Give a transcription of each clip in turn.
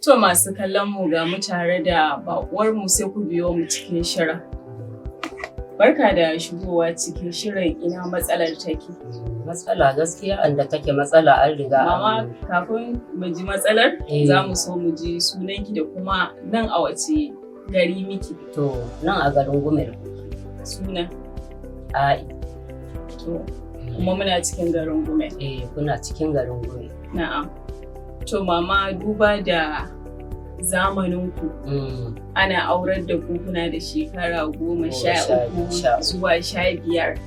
To masu kallon mu ga mu tare da baƙuwar mu sai ku biyo mu cikin shirin. Barka da shigowa cikin shirin ina matsalar take. Matsala gaskiya anda take matsala an riga. Mama kafin mu ji matsalar za mu so mu ji sunanki da kuma nan a wace gari miki. To nan a garin Gumel. Suna? Ai. To kuma muna cikin garin Gumel. Kuna cikin garin Gumel. Na'am. To mama duba da zamaninku ana aurar da ku kuna da shekara 13 zuwa 15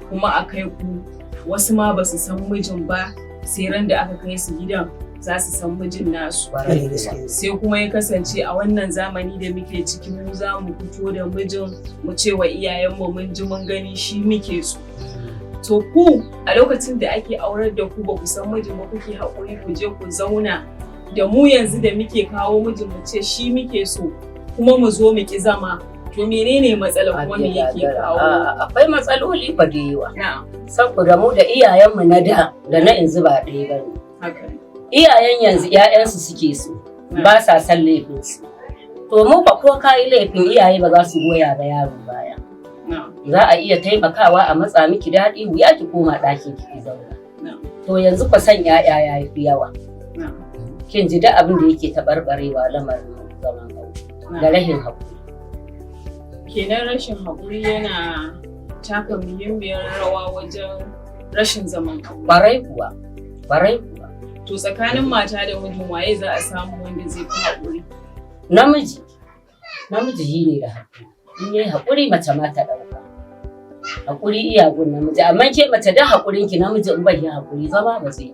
kuma a kai ku wasu ma ba su san mijin ba sai ran da aka kai su gidan za su san mijin nasu sai kuma ya kasance a wannan zamani da muke ciki mu za mu fito da mijin mu ce wa iyayenmu mun ji mun gani shi muke so. To ku a lokacin da ake aurar da ku ba ku san mijin ba kuke haƙuri ku je ku zauna da mu yanzu da muke kawo mijin mu ce shi muke so kuma mu zo mu ki zama to menene matsalar kuma me yake kawo? Akwai matsaloli fa da yawa. Saboda mu da iyayenmu na da na yanzu ba ɗaya bane. Haka. Iyayen yanzu ƴaƴansu suke so ba sa san laifinsu. To mu fa ko kayi laifin iyaye ba za su goya ba yaro baya. Za a iya taimakawa a matsa miki daɗi wuya ki koma ɗakin ki zauna. To yanzu fa san ƴaƴa yayi fi yawa. Kin ji duk abin da yake taɓarɓarewa lamarin zaman aure da rashin haƙuri. Kenan rashin haƙuri yana taka muhimmiyar rawa wajen rashin zaman aure. Ƙwarai kuwa. To tsakanin mata da mijin waye za a samu wanda zai fi haƙuri? Namiji shi ne da haƙuri. In yi haƙuri mace ma ta ɗauka. Haƙuri iyagun namiji, amma ke mace da haƙurinki namiji in bai yi haƙuri zama ba zai yi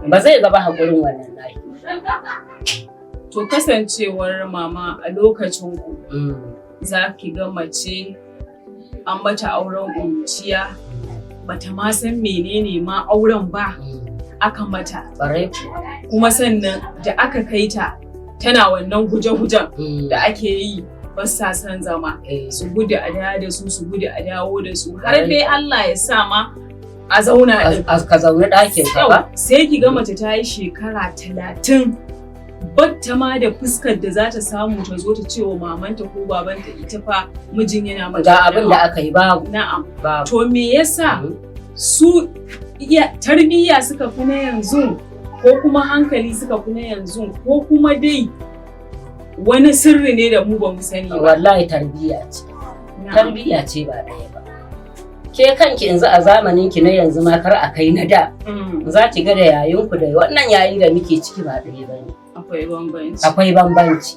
ba zai gaba haƙurin wannan nayi. To kasancewar mama a lokacin ku za ki ga mace an mata auren ƙuruciya bata ma san menene ma auren ba aka mata. Kuma sannan da aka kai ta tana wannan guje-gujen da ake yi ba sa son zama su gudu a dawo da su gudu a dawo da su har dai Allah ya sa ma a zauna ka zaune ɗakin ka ba. Sai ki ga mace ta yi shekara 30 batta ma da fuskar da za ta samu ta zo ta ce wa mamanta ko babanta ita fa mijin yana mata ga abin da aka yi babu. Na'am. To me yasa su tarbiyya suka fi na yanzu ko kuma hankali suka fi na yanzu ko kuma dai wani sirri ne da mu ba mu sani ba? Wallahi tarbiyya ce ba ɗaya ba. Ke kanki yanzu a zamanin ki na yanzu ma kar a kai na da za ki ga da yayin ku da wannan yayi da muke ciki ba ɗaya bane. Akwai bambanci.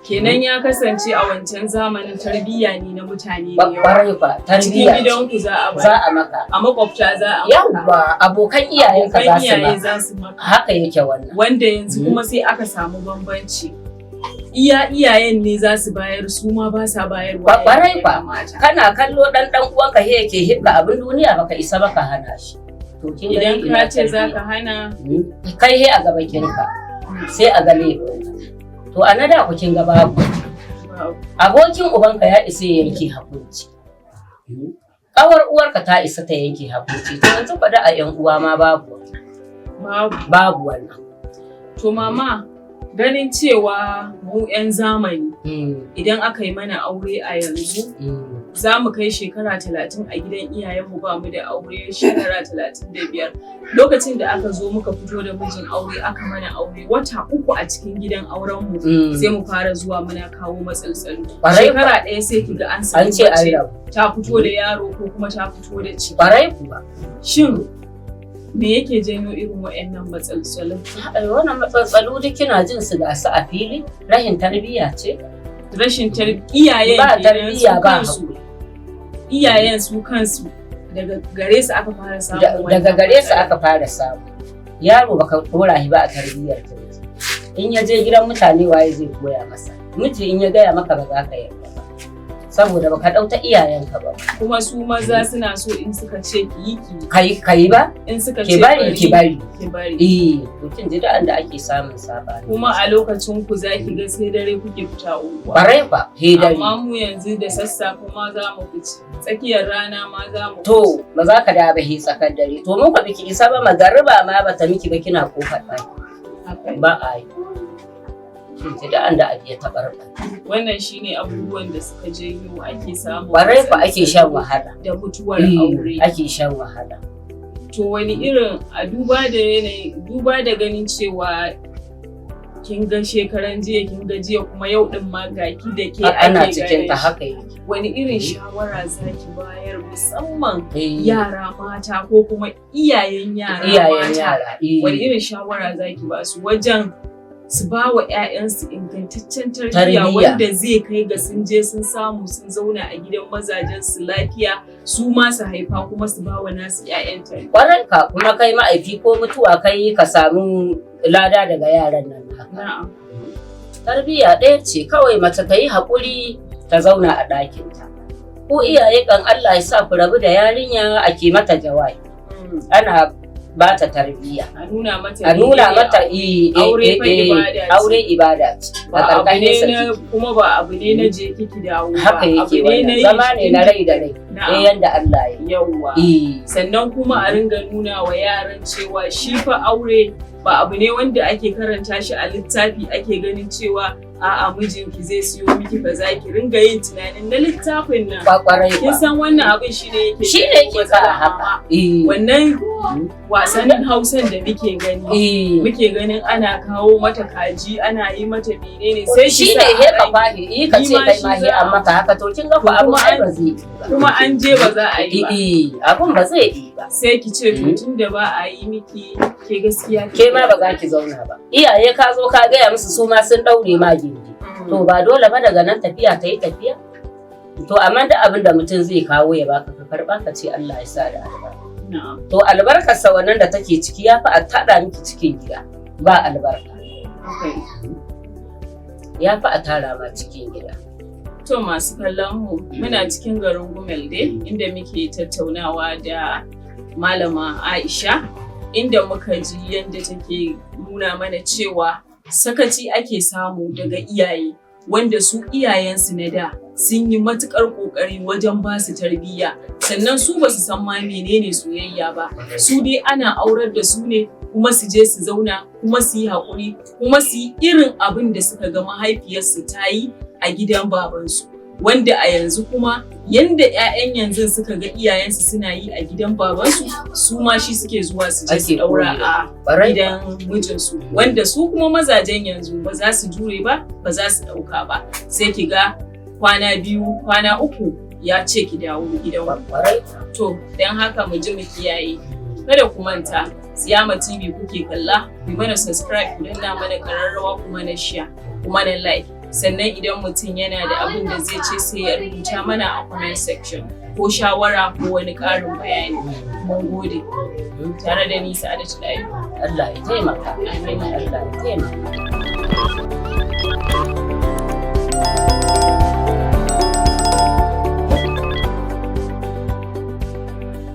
Kenan ya kasance a wancan zamanin tarbiyya ne na mutane da yawa. Ƙwarai fa tarbiyya. Cikin gidanku za a maka. A makwabta za a maka. Yawwa abokan iyayenka za su maka. Haka yake wannan. Wanda yanzu kuma sai aka samu bambanci. Iyayen ne za su bayar su ma ba sa bayarwa. Ƙwarai fa kana kallo dan uwanka he yake hidda abin duniya baka isa baka hana shi. To kin ga idan ka ce zaka hana kai he a gaban kinka sai a gale. To a nada ku kin ga babu. Abokin ubanka ya isa ya yanke hakunci. Kawar uwarka ta isa ta yanke hakunci. To yanzu faɗa a ƴan uwa ma babu wannan. To mama ganin cewa mu 'yan zamani idan aka yi mana aure a yanzu za mu kai shekara 30 a gidan iyayenmu ba mu da aure shekara 35 lokacin da aka zo muka fito da mijin aure aka mana aure wata 3 a cikin gidan aurenmu sai mu fara zuwa muna kawo matsaltsalu shekara ɗaya sai ki ga an samu mace ta fito da yaro ko kuma ta fito da ciki. Shin me yake janyo irin waɗannan matsaltsalun? Wannan matsaltsalu duk kina jin su ga su a fili, rashin tarbiyya ce. Rashin iyayen ba tarbiyya ba hakuri. Iyayen su kansu daga gare su aka fara samu. Daga gare su aka fara samu. Yaro baka dora shi ba a tarbiyyar ta. In ya je gidan mutane waye zai koya masa? Miji in ya gaya maka ba za ka yarda ba. Saboda baka ɗauta iyayenka ba. Kuma su maza suna so in suka ce ki yi ba? In suka ce ki bari. To kin ji da ake samun sabani. Kuma a lokacin ku za ki ga sai dare kuke fita unguwa. Ƙwarai fa, dare. Amma mu yanzu da sassafe ma za mu fice. Tsakiyar rana ma za mu fice. To ba za ka da ba tsakar dare. To mu ka biki isa ba magariba ma bata miki ba kina kofar ɗaki. Ba a yi. da abu ya taɓarɓare. Wannan shine abubuwan da suka janyo ake samu. Ƙwarai fa ake shan wahala. Da mutuwar aure. Ake shan wahala. To wani irin a duba da yanayi, duba da ganin cewa kin ga shekaran jiya kin ga jiya kuma yau din ma gaki da ke ana cikin ta haka yake. Wani irin shawara zaki bayar musamman yara mata ko kuma iyayen yara mata? Wani irin shawara zaki ba su wajen su ba wa 'ya'yansu ingantaccen tarbiyya wanda zai kai ga sun je sun samu sun zauna a gidan mazajen su lafiya, su ma su haifa kuma su ba wa nasu 'ya'yan tarbiyya. Ƙwarai ka kuma kai ma'aifi ko mutuwa kai ka samu lada daga yaran nan haka. Tarbiyya ɗaya ce kawai, mace ta yi haƙuri ta zauna a ɗakinta. Ko iyaye kan Allah ya sa ku rabu da yarinya ake mata jawabi. Ana ba ta tarbiyya. A nuna mata aure ibada ce. Kuma ba abu ne na je kiki dawo ba. Haka yake wannan zama ne na rai da rai. Yanda Allah ya. Yawwa. Sannan kuma a ringa nuna wa yaran cewa shi fa aure ba abu ne wanda ake karanta shi a littafi ake ganin cewa a'a mijinki zai siyo miki ba za ki ringa yin tunanin na littafin nan. Kin san wannan abin shi ne yake sa haka. Wannan wasannin Hausan da muke gani. Muke ganin ana kawo mata kaji, ana yi mata menene sai shi ne he ka fahi ka ce kai ma he amma ka haka to kin ga ku abu ba zai kuma an je ba za a yi ba. Abun ba zai yi ba. Sai ki ce to tun da ba a yi miki ke gaskiya ke ma ba za ki zauna ba. Iyaye ka zo ka gaya musu su ma sun daure ma gindi. To ba dole ba daga nan tafiya ta yi tafiya. To amma da abin da mutum zai kawo ya baka ka karba ka ce Allah ya sa da albarka. To albarkarsa wannan da take ciki ya fi a taɗa miki cikin gida ba albarka. Ya fi a tara ma cikin gida. To masu kallon mu muna cikin garin Gumel dai inda muke tattaunawa da Malama Aisha, inda muka ji yadda take nuna mana cewa sakaci ake samu daga iyaye wanda su iyayensu na da sun yi matukar kokari wajen ba su tarbiyya, sannan su ba su san ma menene soyayya ba, su dai ana aurar da su ne kuma su je su zauna kuma su yi haƙuri kuma su yi irin abin da suka ga mahaifiyarsu ta yi a gidan babansu, wanda a yanzu kuma yanda 'ya'yan yanzu suka ga iyayensu suna yi a gidan babansu su ma shi suke zuwa su je su daura a gidan mijinsu, wanda su kuma mazajen yanzu ba za su jure ba, ba za su dauka ba, sai ki ga kwana 2 kwana 3 ya ce ki dawo gidan kwarai. To don haka mu ji mu kiyaye. Kada ku manta Siyama TV kuke kalla, ku mana subscribe, ku danna mana kararrawa kuma na share kuma na like. Sannan idan mutum yana da abin da zai ce sai ya rubuta mana a comment section ko shawara ko wani ƙarin bayani. Mun gode. Tare da ni Sa'adatu Dayo. Allah ya taimaka. Amin. Allah ya taimaka.